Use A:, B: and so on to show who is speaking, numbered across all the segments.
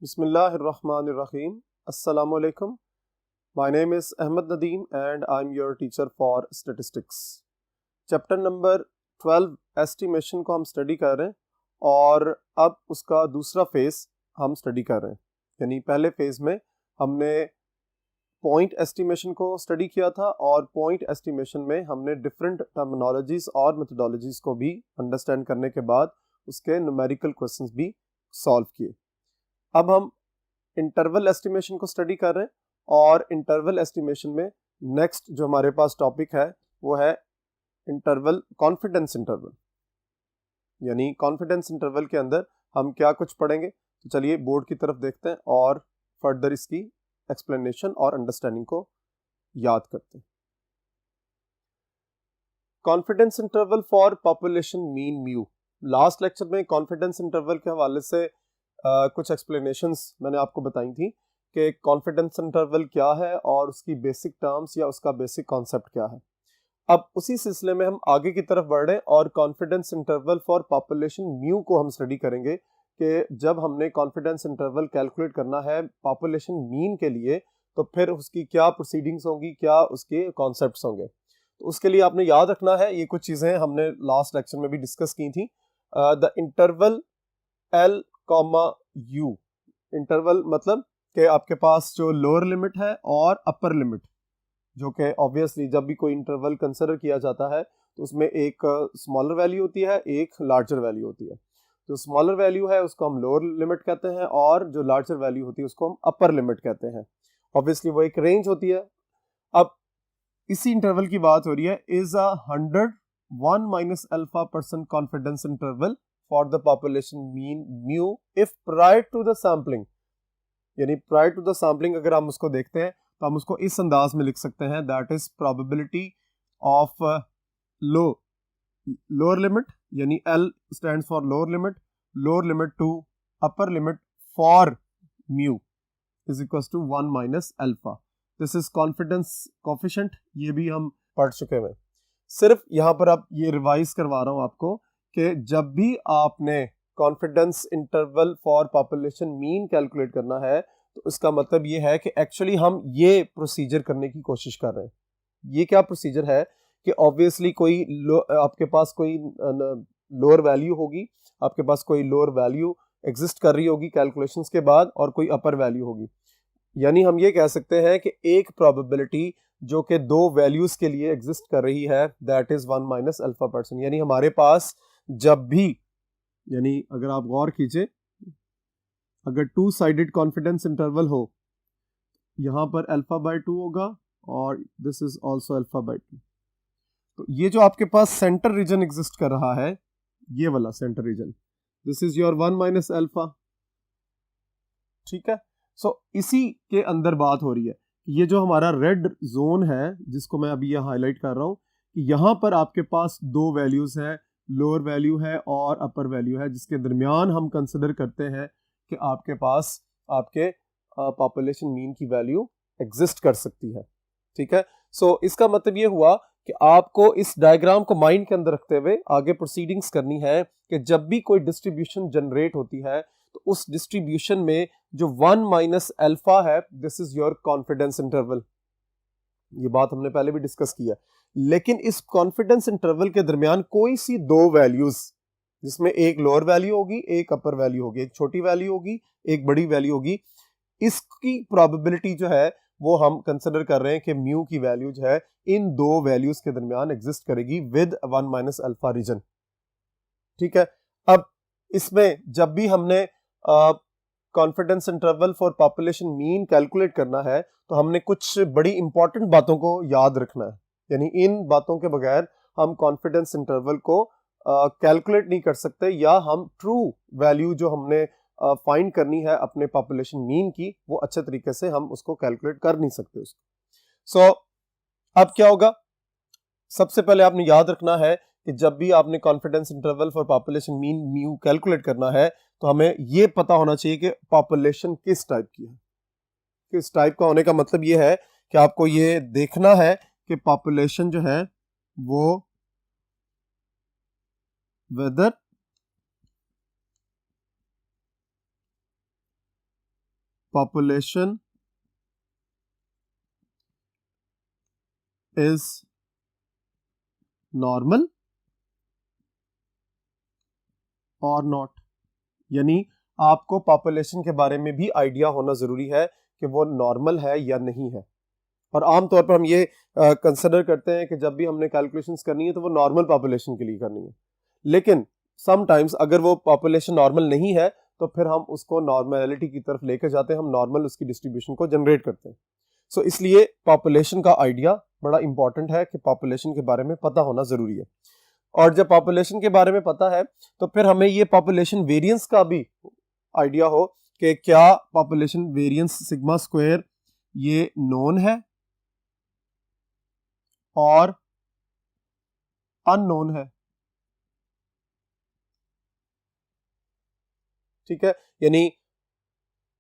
A: Bismillahirrahmanirrahim. Assalamu alaikum. My name is Ahmed Nadeem and I'm your teacher for statistics. Chapter number 12 estimation को हम study कर रहे हैं और अब उसका दूसरा फेज हम स्टडी कर रहे हैं। यानी पहले फेज में हमने पॉइंट एस्टिमेशन को स्टडी किया था और पॉइंट एस्टिमेशन में हमने डिफरेंट टर्मिनोलॉजीज और मेथोडोलॉजीज को भी अंडरस्टैंड करने के बाद उसके न्यूमेरिकल क्वेश्चंस भी सॉल्व किए। अब हम इंटरवल एस्टिमेशन को स्टडी कर रहे हैं और इंटरवल एस्टिमेशन में नेक्स्ट जो हमारे पास टॉपिक है वो है इंटरवल कॉन्फिडेंस इंटरवल। यानी कॉन्फिडेंस इंटरवल के अंदर हम क्या कुछ पढ़ेंगे, तो चलिए बोर्ड की तरफ देखते हैं और फर्दर इसकी एक्सप्लेनेशन और अंडरस्टैंडिंग को याद करते हैं। Confidence interval for population mean mu. Last lecture में कॉन्फिडेंस इंटरवल के हवाले से कुछ एक्सप्लेनेशंस मैंने आपको बताई थी कि कॉन्फिडेंस इंटरवल क्या है और उसकी बेसिक टर्म्स या उसका बेसिक कॉन्सेप्ट क्या है। अब उसी सिलसिले में हम आगे की तरफ बढ़ रहे हैं और confidence interval for population mu को हम स्टडी करेंगे कि जब हमने कॉन्फिडेंस इंटरवल कैलकुलेट करना है पॉपुलेशन मीन के लिए तो फिर उसकी क्या प्रोसीडिंग्स होंगी, क्या उसके कॉन्सेप्ट्स होंगे। तो उसके लिए आपने याद रखना है ये कुछ चीज़ें हमने लास्ट लेक्चर में भी डिस्कस की थी। The interval L comma you, interval मतलब कि आपके पास जो लोअर लिमिट है और अपर लिमिट, जो कि ऑब्वियसली जब भी कोई इंटरवल कंसिडर किया जाता है तो उसमें एक स्मॉलर वैल्यू होती है, एक लार्जर वैल्यू होती है। जो स्मॉलर वैल्यू है उसको हम लोअर लिमिट कहते हैं और जो लार्जर वैल्यू होती है उसको हम अपर लिमिट कहते हैं। ऑब्वियसली वो एक रेंज होती है। अब इसी इंटरवल की बात हो रही है, is a 101 minus alpha percent confidence interval for the population mean mu if prior to the sampling. यानी प्रायर टू द सैम्पलिंग अगर हम उसको देखते हैं तो हम उसको इस अंदाज में लिख सकते हैं, that is probability of lower limit, यानी L stands for lower limit to upper limit for mu is equal to 1 minus alpha. This is confidence coefficient, ये भी हम पढ़ चुके हैं। सिर्फ यहाँ पर अब ये रिवाइज करवा रहा हूँ आपको कि जब भी आपने confidence interval for population mean calculate करना है तो इसका मतलब ये है कि एक्चुअली हम ये प्रोसीजर करने की कोशिश कर रहे हैं। ये क्या प्रोसीजर है कि ऑब्वियसली कोई आपके पास कोई लोअर वैल्यू होगी, आपके पास कोई लोअर वैल्यू एग्जिस्ट कर रही होगी कैलकुलेशंस के बाद और कोई अपर वैल्यू होगी। यानी हम ये कह सकते हैं कि एक प्रोबेबिलिटी जो कि दो वैल्यूज के लिए एग्जिस्ट कर रही है that is 1 minus alpha percent. यानी हमारे पास जब भी, यानी अगर आप गौर कीजिए, अगर टू साइडेड कॉन्फिडेंस इंटरवल हो, यहां पर अल्फा बाय 2 होगा और this is also alpha by 2। तो ये जो आपके पास सेंटर रीजन एग्जिस्ट कर रहा है, ये वाला centre region, this is your 1 minus alpha. ठीक है, सो इसी के अंदर बात हो रही है। ये जो हमारा रेड जोन है जिसको मैं अभी ये हाईलाइट कर रहा हूं कि यहां पर आपके पास दो वैल्यूज है, लोअर वैल्यू है और अपर वैल्यू है, जिसके दरमियान हम कंसिडर करते हैं कि आपके पास आपके पॉपुलेशन मीन की वैल्यू एग्जिस्ट कर सकती है। ठीक है, सो इसका मतलब ये हुआ कि आपको इस डायग्राम को माइंड के अंदर रखते हुए आगे प्रोसीडिंग्स करनी है कि जब भी कोई डिस्ट्रीब्यूशन जनरेट होती है तो उस डिस्ट्रीब्यूशन में जो 1 माइनस अल्फा है, this is your confidence interval. ये बात हमने पहले भी डिस्कस किया। लेकिन इस कॉन्फिडेंस इंटरवल के दरमियान कोई सी दो वैल्यूज, जिसमें एक लोअर वैल्यू होगी, एक अपर वैल्यू होगी, एक छोटी वैल्यू होगी, एक बड़ी वैल्यू होगी, इसकी प्रोबेबिलिटी जो है वो हम कंसिडर कर रहे हैं कि म्यू की वैल्यू जो है इन दो वैल्यूज के दरमियान एग्जिस्ट करेगी विद 1 माइनस अल्फा रीजन। ठीक है, अब इसमें जब भी हमने confidence interval for population mean calculate करना है तो हमने कुछ बड़ी इंपॉर्टेंट बातों को याद रखना है। यानी इन बातों के बगैर हम कॉन्फिडेंस इंटरवल को कैलकुलेट नहीं कर सकते, या हम ट्रू वैल्यू जो हमने फाइंड करनी है अपने पॉपुलेशन मीन की वो अच्छे तरीके से हम उसको कैलकुलेट कर नहीं सकते उसको। सो अब क्या होगा, सबसे पहले आपने याद रखना है कि जब भी आपने confidence interval for population mean mu calculate करना है तो हमें यह पता होना चाहिए कि पॉपुलेशन किस टाइप की है। किस टाइप का होने का मतलब यह है कि आपको ये देखना है कि पॉपुलेशन जो है वो weather population is normal or not, यानी आपको पॉपुलेशन के बारे में भी आइडिया होना जरूरी है कि वो नॉर्मल है या नहीं है। और आमतौर पर हम ये कंसिडर करते हैं कि जब भी हमने कैलकुलेशंस करनी है तो वो नॉर्मल पॉपुलेशन के लिए करनी है, लेकिन समटाइम्स अगर वो पॉपुलेशन नॉर्मल नहीं है तो फिर हम उसको नॉर्मलिटी की तरफ लेकर जाते हैं, हम नॉर्मल उसकी डिस्ट्रीब्यूशन को जनरेट करते हैं। सो इसलिए पॉपुलेशन का आइडिया बड़ा इंपॉर्टेंट है कि पॉपुलेशन के बारे में पता होना जरूरी है। और जब पॉपुलेशन के बारे में पता है तो फिर हमें ये पॉपुलेशन वेरिएंस का भी आइडिया हो कि क्या पॉपुलेशन वेरिएंस सिग्मा स्क्वायर ये नोन है और अननोन है। ठीक है, यानी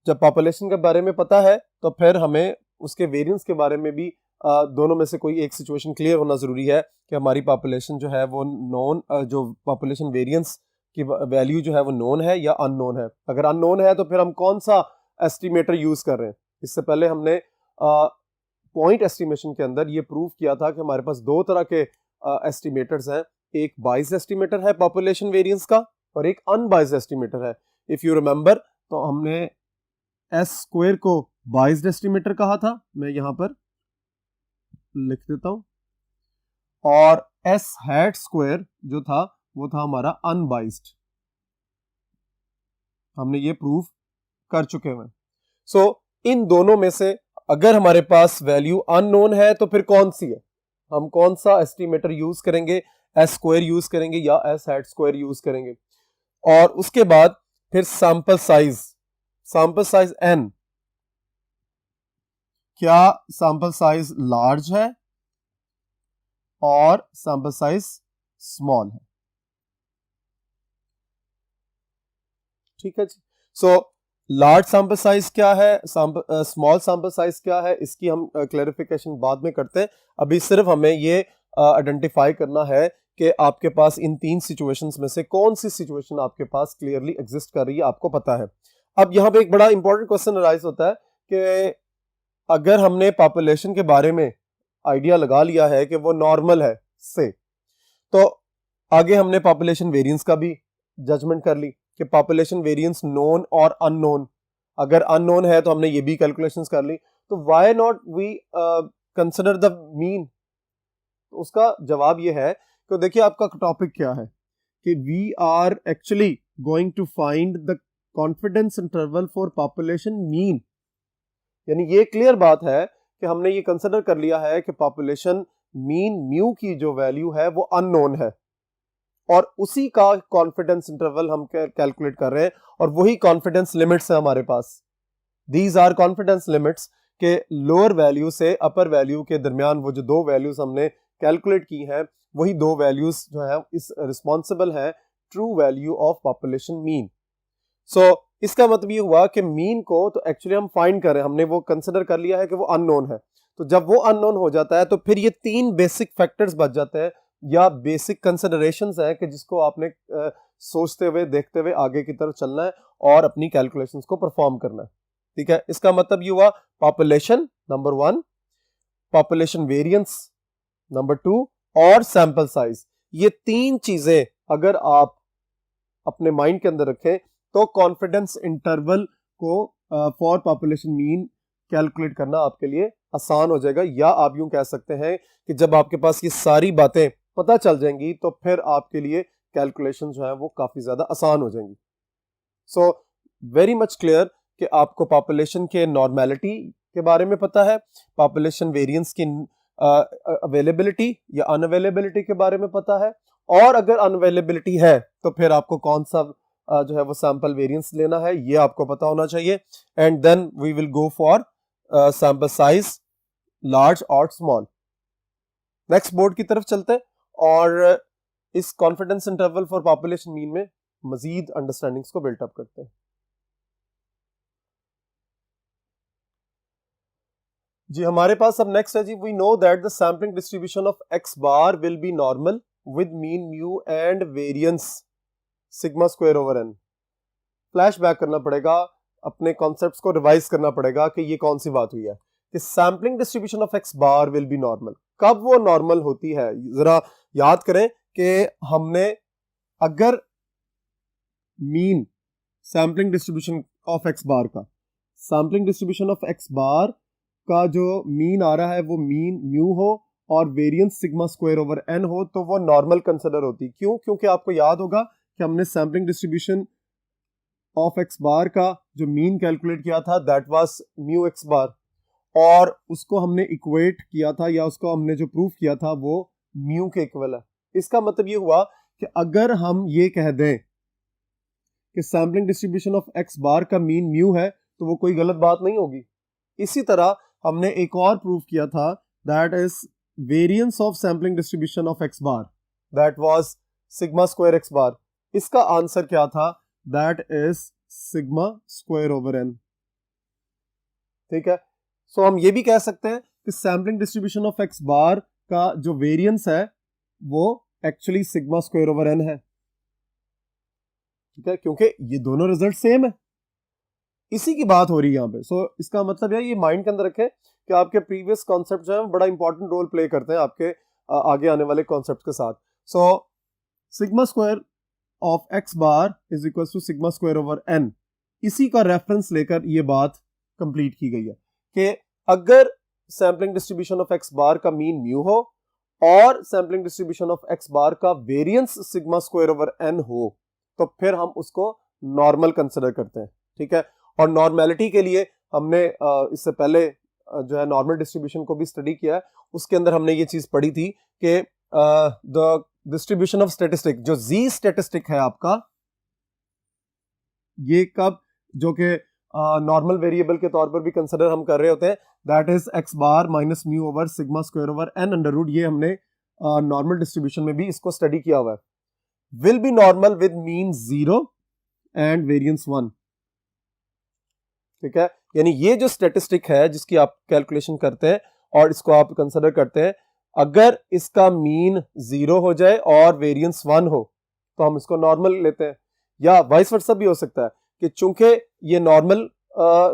A: जब पॉपुलेशन के बारे में पता है तो फिर हमें उसके वेरिएंस के बारे में भी दोनों में से कोई एक सिचुएशन क्लियर होना जरूरी है कि हमारी पॉपुलेशन जो है वो नोन, जो पॉपुलेशन वेरिएंस की वैल्यू जो है वो नोन है या अननोन है। अगर अननोन है तो फिर हम कौन सा एस्टिमेटर यूज कर रहे हैं। इससे पहले हमने पॉइंट एस्टिमेशन के अंदर ये प्रूव किया था कि हमारे पास दो तरह के एस्टिमेटर्स हैं, एक बाइज्ड एस्टिमेटर है पॉपुलेशन वेरिएंस का और एक अनबाइज्ड एस्टिमेटर है। इफ यू रिमेंबर तो हमने एस स्क्वायर को बाइज्ड एस्टिमेटर कहा था, मैं यहां पर लिख देता हूं, और एस हैट स्क्वायर जो था वो था हमारा अनबाइज्ड। हमने ये प्रूव कर चुके हैं। सो इन दोनों में से अगर हमारे पास वैल्यू अननोन है तो फिर कौन सी है, हम कौन सा एस्टिमेटर यूज करेंगे, एस स्क्वायर यूज करेंगे या एस हैट स्क्वायर यूज करेंगे। और उसके बाद फिर सैंपल साइज n, क्या सैंपल साइज लार्ज है और सैंपल साइज स्मॉल है। ठीक है जी। सो लार्ज सैंपल साइज क्या है, स्मॉल सैंपल साइज क्या है, इसकी हम क्लैरिफिकेशन बाद में करते हैं। अभी सिर्फ हमें ये आइडेंटिफाई करना है कि आपके पास इन तीन सिचुएशंस में से कौन सी सिचुएशन आपके पास क्लियरली एग्जिस्ट कर रही है, आपको पता है। अब यहाँ पे एक बड़ा इंपॉर्टेंट क्वेश्चन अराइज होता है कि अगर हमने पॉपुलेशन के बारे में आइडिया लगा लिया है कि वो नॉर्मल है से, तो आगे हमने पॉपुलेशन वेरिएंस का भी जजमेंट कर ली कि पॉपुलेशन वेरिएंस नोन और अननोन, अगर अननोन है तो हमने ये भी कैलकुलेशंस कर ली, तो why not we consider the mean. उसका जवाब ये है कि देखिए आपका टॉपिक क्या है कि we are actually going to find the confidence interval for population mean. यानी ये क्लियर बात है कि हमने ये कंसिडर कर लिया है कि पॉपुलेशन मीन म्यू की जो वैल्यू है वो अननोन है और उसी का कॉन्फिडेंस इंटरवल हम कैलकुलेट कर रहे हैं और वही कॉन्फिडेंस लिमिट्स है हमारे पास। दीज आर कॉन्फिडेंस लिमिट्स के लोअर वैल्यू से अपर वैल्यू के दरमियान वो जो दो वैल्यूज हमने कैलकुलेट की हैं वही दो वैल्यूज जो है इस रिस्पॉन्सिबल है true value of population mean. So इसका मतलब ये हुआ कि मीन को तो एक्चुअली हम फाइंड कर रहे हैं, हमने वो कंसिडर कर लिया है कि वो अननोन है। तो जब वो अननोन हो जाता है तो फिर ये तीन बेसिक फैक्टर्स बच जाते हैं या बेसिक कंसिडरेशंस है कि जिसको आपने सोचते हुए देखते हुए आगे की तरफ चलना है और अपनी कैलकुलेशंस को परफॉर्म करना है। ठीक है, इसका मतलब ये हुआ population number 1, population variance number 2 और सैंपल साइज। ये तीन चीजें अगर आप अपने माइंड के अंदर रखें तो कॉन्फिडेंस इंटरवल को फॉर पॉपुलेशन मीन कैलकुलेट करना आपके लिए आसान हो जाएगा। या आप यूं कह सकते हैं कि जब आपके पास ये सारी बातें पता चल जाएंगी तो फिर आपके लिए कैलकुलेशन जो है वो काफी ज्यादा आसान हो जाएंगी। सो वेरी मच क्लियर कि आपको पॉपुलेशन के नॉर्मेलिटी के बारे में पता है, पॉपुलेशन वेरिएंस की अवेलेबिलिटी या अनअवेलेबिलिटी के बारे में पता है, और अगर अनअवेलेबिलिटी है तो फिर आपको कौन सा जो है वो सैंपल वेरिएंस लेना है ये आपको पता होना चाहिए। And then we will go for sample size large और स्मॉल। नेक्स्ट बोर्ड की तरफ चलते हैं और इस confidence interval for population mean में मजीद अंडरस्टैंडिंग्स को बिल्ट अप करते हैं। जी हमारे पास अब नेक्स्ट है जी, we know that the sampling distribution of X bar will be normal with mean mu and variance sigma square over n. Flash back करना पड़ेगा, अपने कॉन्सेप्ट्स को रिवाइज करना पड़ेगा कि ये कौन सी बात हुई है कि sampling distribution of X bar will be normal. कब वो नॉर्मल होती है, जरा याद करें कि हमने अगर mean sampling distribution of X bar का, sampling distribution of X bar का जो मीन आ रहा है वो मीन म्यू हो और variance sigma square over N हो, तो वो नॉर्मल कंसिडर होती। क्यों? क्योंकि आपको याद होगा कि हमने sampling distribution of X bar का जो मीन कैलकुलेट किया था दैट वाज म्यू एक्स बार, और उसको हमने इक्वेट किया था या उसको हमने जो प्रूफ किया था वो म्यू के इक्वल है। इसका मतलब ये हुआ कि अगर हम ये कह दें कि sampling distribution of X bar का मीन म्यू है तो वो कोई गलत बात नहीं होगी। इसी तरह हमने एक और प्रूफ किया था that is variance of sampling distribution of X bar that was sigma square X bar. इसका आंसर क्या था? That is sigma square over n. ठीक है, सो हम ये भी कह सकते हैं कि sampling distribution of X bar का जो वेरिएंस है वो actually sigma square over N है। ठीक है, क्योंकि ये दोनों रिजल्ट सेम है, इसी की बात हो रही है यहाँ पे। सो इसका मतलब है, ये माइंड के अंदर रखें कि आपके प्रीवियस कॉन्सेप्ट जो है बड़ा इंपॉर्टेंट रोल प्ले करते हैं आपके आगे आने वाले कॉन्सेप्ट के साथ। So sigma square of X bar is equal to sigma square over N, इसी का रेफरेंस लेकर ये बात कंप्लीट की गई है कि अगर sampling distribution of X bar का मीन म्यू हो और sampling distribution of X bar का variance sigma square over N हो तो फिर हम उसको नॉर्मल कंसिडर करते हैं। ठीक है, और नॉर्मेलिटी के लिए हमने इससे पहले जो है नॉर्मल डिस्ट्रीब्यूशन को भी स्टडी किया है। उसके अंदर हमने ये चीज पढ़ी थी कि द डिस्ट्रीब्यूशन ऑफ स्टैटिस्टिक, जो जी स्टैटिस्टिक है आपका, ये कब जो कि नॉर्मल वेरिएबल के तौर पर भी कंसिडर हम कर रहे होते हैं, that is X bar minus mu over sigma square over N under root. ये हमने नॉर्मल डिस्ट्रीब्यूशन में भी इसको स्टडी किया हुआ है। Will be normal with mean 0 and variance 1। ठीक है, यानी ये जो स्टैटिस्टिक है जिसकी आप कैलकुलेशन करते हैं और इसको आप कंसिडर करते हैं, अगर इसका मीन 0 हो जाए और वेरिएंस 1 हो तो हम इसको नॉर्मल लेते हैं। या वाइस वर्सा भी हो सकता है कि चूंकि ये नॉर्मल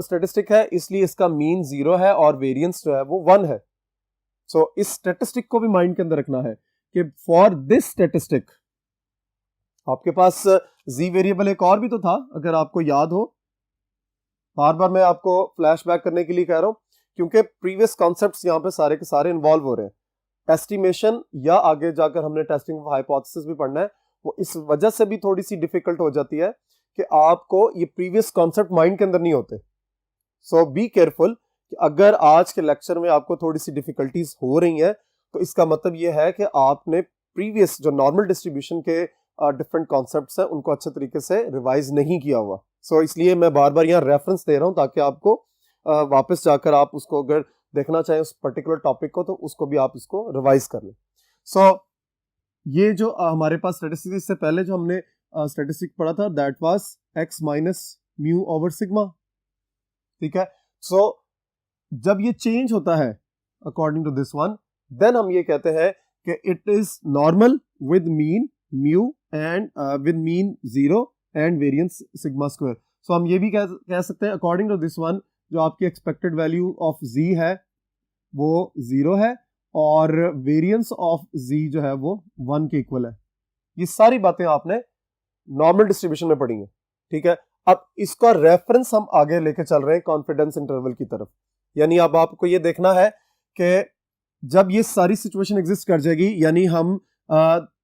A: स्टैटिस्टिक है इसलिए इसका मीन 0 है और वेरिएंस जो है वो 1 है। सो इस स्टैटिस्टिक को भी माइंड के अंदर रखना है कि फॉर दिस स्टैटिस्टिक आपके पास जी वेरिएबल एक और भी तो था, अगर आपको याद हो। बार बार मैं आपको फ्लैशबैक करने के लिए कह रहा हूं क्योंकि प्रीवियस कॉन्सेप्ट्स यहाँ पे सारे के सारे इन्वॉल्व हो रहे हैं। एस्टिमेशन या आगे जाकर हमने टेस्टिंग ऑफ हाइपोथेसिस भी पढ़ना है, वो इस वजह से भी थोड़ी सी डिफिकल्ट हो जाती है कि आपको ये प्रीवियस कॉन्सेप्ट माइंड के अंदर नहीं होते। सो बी केयरफुल कि अगर आज के लेक्चर में आपको थोड़ी सी डिफिकल्टीज हो रही हैं तो इसका मतलब ये है कि आपने प्रीवियस जो नॉर्मल डिस्ट्रीब्यूशन के डिफरेंट कॉन्सेप्ट्स हैं उनको अच्छे तरीके से रिवाइज नहीं किया हुआ। सो इसलिए मैं बार बार यहाँ रेफरेंस दे रहा हूँ ताकि आपको वापस जाकर आप उसको अगर देखना चाहें उस पर्टिकुलर टॉपिक को तो उसको भी आप इसको रिवाइज कर लें। सो ये जो हमारे पास स्टैटिस्टिक, इससे पहले जो हमने स्टैटिस्टिक पढ़ा था that was X minus mu over sigma. ठीक है, सो जब ये चेंज होता है according to this one, then हम ये कहते हैं कि it is normal with mean mu and with mean 0 and variance sigma square. So हम ये भी कह सकते हैं अकॉर्डिंग टू दिस वन जो आपकी एक्सपेक्टेड वैल्यू ऑफ जी है वो 0 है और वेरिएंस ऑफ जी जो है वो 1 के इक्वल है। ये सारी बातें आपने नॉर्मल डिस्ट्रीब्यूशन में पढ़ी हैं। ठीक है, अब इसका रेफरेंस हम आगे लेके चल रहे हैं कॉन्फिडेंस इंटरवल की तरफ। यानी अब आपको ये देखना है कि जब ये सारी सिचुएशन एग्जिस्ट कर जाएगी, यानी हम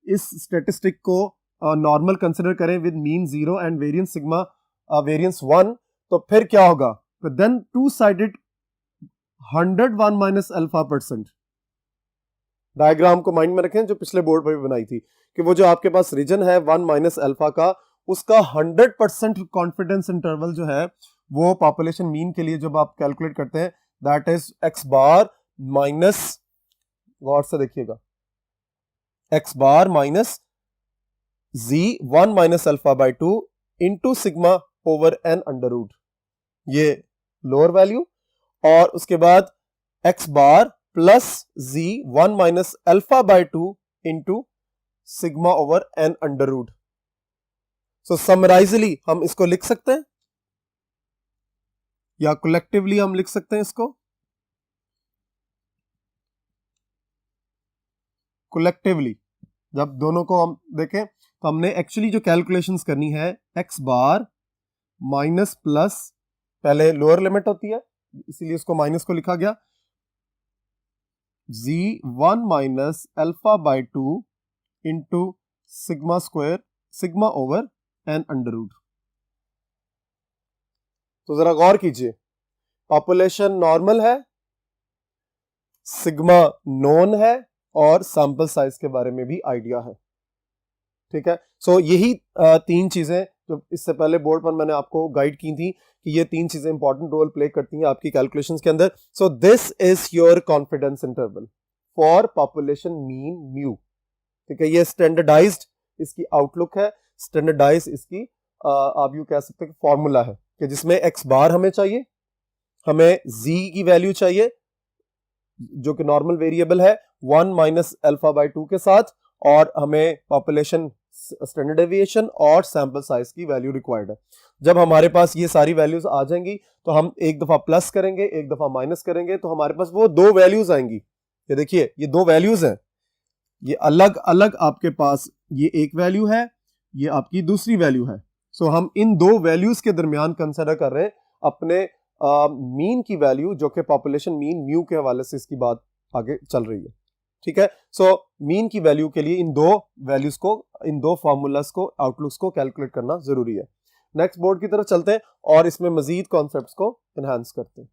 A: इस स्टैटिस्टिक को नॉर्मल कंसिडर करें with mean 0 and variance sigma variance 1, तो फिर क्या होगा? तो then two sided 101 minus alpha percent diagram को माइंड में रखें जो पिछले बोर्ड पर भी बनाई थी कि वो जो आपके पास रीजन है 1 माइनस अल्फा का, उसका 100% कॉन्फिडेंस इंटरवल जो है वो पॉपुलेशन मीन के लिए जब आप कैलकुलेट करते हैं that is X bar minus, गौर से देखिएगा, X bar minus Z 1 minus alpha by 2 into sigma over N under root, ये लोअर वैल्यू, और उसके बाद X bar plus Z 1 minus alpha by 2 into sigma over N under root. So summarily हम इसको लिख सकते हैं या कलेक्टिवली हम लिख सकते हैं इसको, कलेक्टिवली जब दोनों को हम देखें तो हमने एक्चुअली जो कैलकुलेशंस करनी है एक्स बार माइनस प्लस, पहले लोअर लिमिट होती है इसीलिए इसको माइनस को लिखा गया, z1 minus alpha by 2 into sigma square sigma over N under root. तो जरा गौर कीजिए, पॉपुलेशन नॉर्मल है, सिग्मा नोन है और सैंपल साइज के बारे में भी आइडिया है। ठीक है, सो यही तीन चीजें जो इससे पहले बोर्ड पर मैंने आपको गाइड की थी कि ये तीन चीजें इंपॉर्टेंट रोल प्ले करती हैं आपकी कैलकुलेशंस के अंदर। So this is your confidence interval for population mean mu. ठीक है, ये स्टैंडर्डाइज्ड इसकी आउटलुक है, स्टैंडर्डाइज इसकी आप यूं कह सकते हैं फॉर्मूला है कि जिसमें एक्स बार हमें चाहिए, हमें जी की वैल्यू चाहिए जो कि नॉर्मल वेरिएबल है 1 माइनस अल्फा बाय 2 के साथ, और हमें पॉपुलेशन स्टैंडर्ड डेविएशन और सैंपल साइज की वैल्यू रिक्वायर्ड है। जब हमारे पास ये सारी वैल्यूज आ जाएंगी तो हम एक दफा प्लस करेंगे, एक दफा माइनस करेंगे, तो हमारे पास वो दो वैल्यूज आएंगी। ये देखिए, ये दो वैल्यूज हैं, ये अलग अलग आपके पास, ये एक वैल्यू है, ये आपकी दूसरी वैल्यू है। सो हम इन दो वैल्यूज के दरमियान कंसिडर कर रहे हैं अपने मीन की वैल्यू, जो कि पॉपुलेशन मीन म्यू के हवाले से इसकी बात आगे चल रही है। ठीक है, सो मीन की वैल्यू के लिए इन दो वैल्यूज को, इन दो फॉर्मूलाज को, आउटलुक्स को कैलकुलेट करना जरूरी है। नेक्स्ट बोर्ड की तरफ चलते हैं और इसमें मजीद कॉन्सेप्ट्स को एनहांस करते हैं।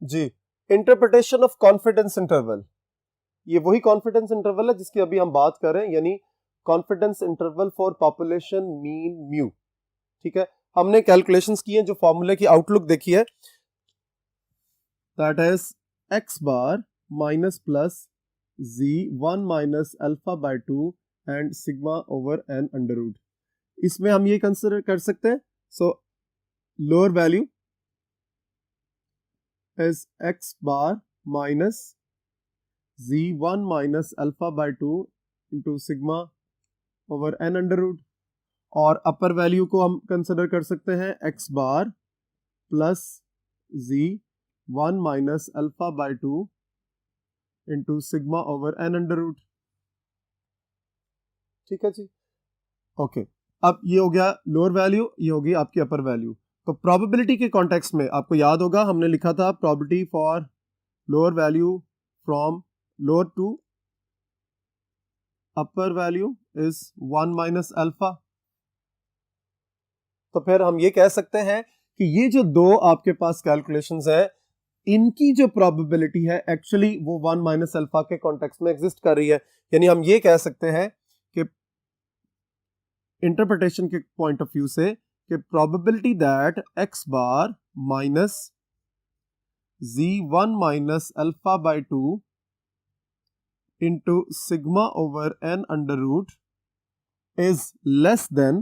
A: जी, इंटरप्रिटेशन ऑफ कॉन्फिडेंस इंटरवल, ये वही कॉन्फिडेंस इंटरवल है जिसकी अभी हम बात कर रहे हैं, यानी confidence interval for population mean mu. ठीक है, हमने कैलकुलेशंस की हैं, जो फॉर्मूले की आउटलुक देखी है, that is X bar minus plus Z 1 minus alpha by 2 and sigma over N under root. इसमें हम ये कंसिडर कर सकते हैं, so lower value is X bar minus z1 minus alpha by 2 into sigma over N under root, और upper value को हम consider कर सकते हैं X bar plus z1 minus alpha by 2 into sigma over N under root. ठीक है जी, okay. अब ये हो गया लोअर वैल्यू, ये होगी आपकी अपर वैल्यू। तो प्रोबेबिलिटी के कॉन्टेक्स्ट में आपको याद होगा हमने लिखा था probability for lower value from lower to upper value is 1 minus alpha. तो फिर हम ये कह सकते हैं कि ये जो दो आपके पास कैलकुलेशंस है, इनकी जो प्रोबेबिलिटी है एक्चुअली वो 1 माइनस अल्फा के कॉन्टेक्स्ट में एग्जिस्ट कर रही है। यानी हम ये कह सकते हैं कि इंटरप्रिटेशन के पॉइंट ऑफ व्यू से कि probability that X bar minus z1 minus alpha by 2 into sigma over n under root is less than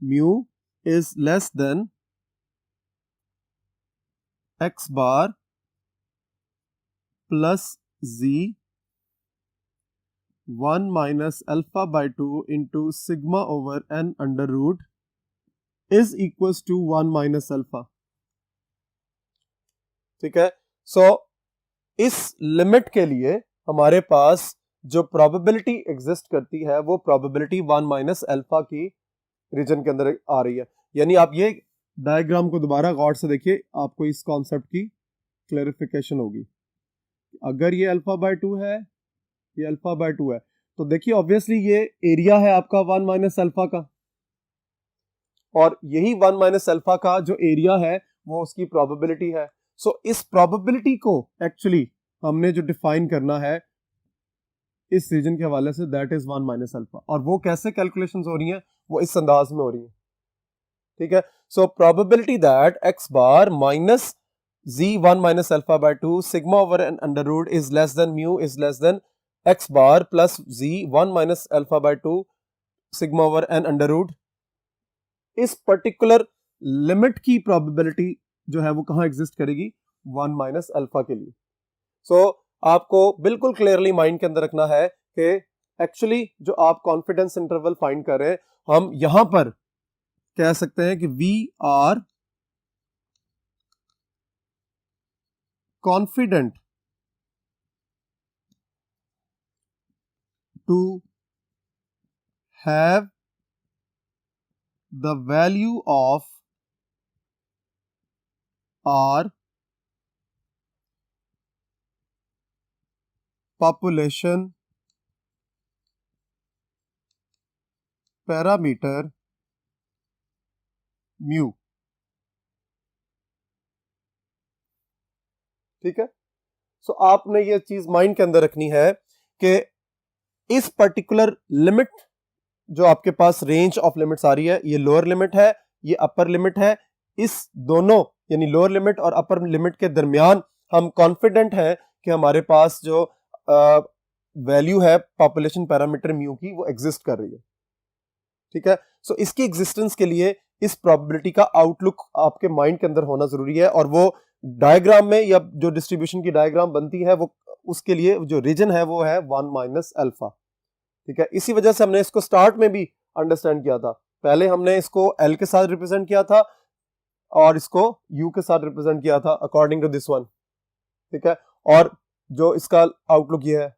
A: mu is less than x bar plus z 1 minus alpha by 2 into sigma over n under root is equals to 1 minus alpha। ठीक है, सो इस limit के लिए हमारे पास जो probability exist करती है वो प्रोबेबिलिटी 1 माइनस अल्फा की रीजन के अंदर आ रही है। यानी आप ये डायग्राम को दोबारा गौर से देखिए, आपको इस कॉन्सेप्ट की क्लैरिफिकेशन होगी। अगर ये अल्फा बाय 2 है, ये अल्फा बाय 2 है, तो देखिए ऑब्वियसली ये एरिया है आपका 1 माइनस अल्फा का, और यही 1 माइनस अल्फा का जो एरिया है वो उसकी प्रोबेबिलिटी है। सो इस प्रोबेबिलिटी को एक्चुअली हमने जो डिफाइन करना है इस रीजन के हवाले से, दैट इज 1 माइनस अल्फा। और वो कैसे कैलकुलेशंस हो रही हैं, वो इस अंदाज में हो रही है। ठीक है, so probability that X bar minus z1 minus alpha by 2 sigma over N under root is less than mu is less than X bar plus z1 minus alpha by 2 sigma over N under root, इस particular limit की probability जो है वो कहां exist करेगी, 1 minus alpha के लिए। सो आपको बिल्कुल क्लियरली माइंड के अंदर रखना है कि एक्चुअली जो आप कॉन्फिडेंस इंटरवल फाइंड कर रहे हैं, हम यहां पर कह सकते हैं कि we are confident to have the value of our population parameter mu। ठीक है, सो आपने ये चीज माइंड के अंदर रखनी है कि इस पर्टिकुलर लिमिट जो आपके पास रेंज ऑफ लिमिट्स आ रही है, ये लोअर लिमिट है, ये अपर लिमिट है। इस दोनों यानी लोअर लिमिट और अपर लिमिट के दरमियान हम कॉन्फिडेंट हैं कि हमारे पास जो वैल्यू है पॉपुलेशन पैरामीटर म्यू की वो एग्जिस्ट कर रही है। ठीक है, सो इसकी एग्जिस्टेंस के लिए इस प्रोबेबिलिटी का आउटलुक आपके माइंड के अंदर होना जरूरी है, और वो डायग्राम में या जो डिस्ट्रीब्यूशन की डायग्राम बनती है वो उसके लिए जो रीजन है वो है 1 माइनस अल्फा। ठीक है, इसी वजह से हमने इसको स्टार्ट में भी अंडरस्टैंड किया था। पहले हमने इसको एल के साथ रिप्रेजेंट किया था और इसको यू के साथ रिप्रेजेंट किया था अकॉर्डिंग टू दिस वन। ठीक है, और जो इसका आउटलुक ये है।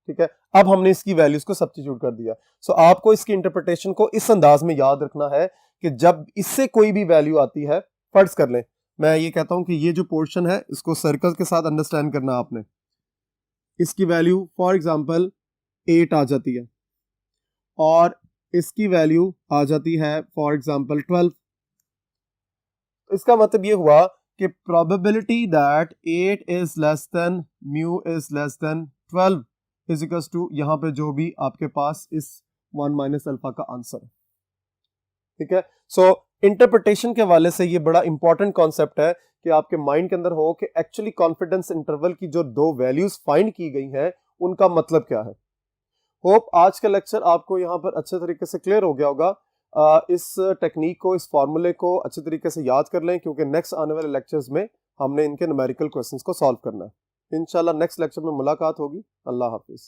A: ठीक है, अब हमने इसकी वैल्यूज को सब्स्टिट्यूट कर दिया। सो आपको इसकी इंटरप्रिटेशन को इस अंदाज में याद रखना है कि जब इससे कोई भी वैल्यू आती है, फर्ज कर लें मैं ये कहता हूं कि ये जो पोर्शन है इसको सर्कल के साथ अंडरस्टैंड करना आपने। इसकी वैल्यू फॉर एग्जांपल 8 आ जाती है और इसकी वैल्यू आ जाती है फॉर एग्जांपल 12। इसका मतलब ये हुआ कि probability that 8 is less than mu is less than 12 is equals to यहां पे जो भी आपके पास इस 1 माइनस अल्फा का आंसर है। ठीक है, सो इंटरप्रिटेशन के हवाले से ये बड़ा इंपॉर्टेंट कॉन्सेप्ट है कि आपके माइंड के अंदर हो कि एक्चुअली कॉन्फिडेंस इंटरवल की जो दो वैल्यूज फाइंड की गई हैं उनका मतलब क्या है। होप आज का लेक्चर आपको यहाँ पर अच्छे तरीके से क्लियर हो गया होगा। इस टेक्निक को, इस फॉर्मूले को अच्छे तरीके से याद कर लें, क्योंकि नेक्स्ट आने वाले लेक्चर्स में हमने इनके न्यूमेरिकल क्वेश्चंस को सॉल्व करना है। इंशाल्लाह नेक्स्ट लेक्चर में मुलाकात होगी। अल्लाह हाफिज।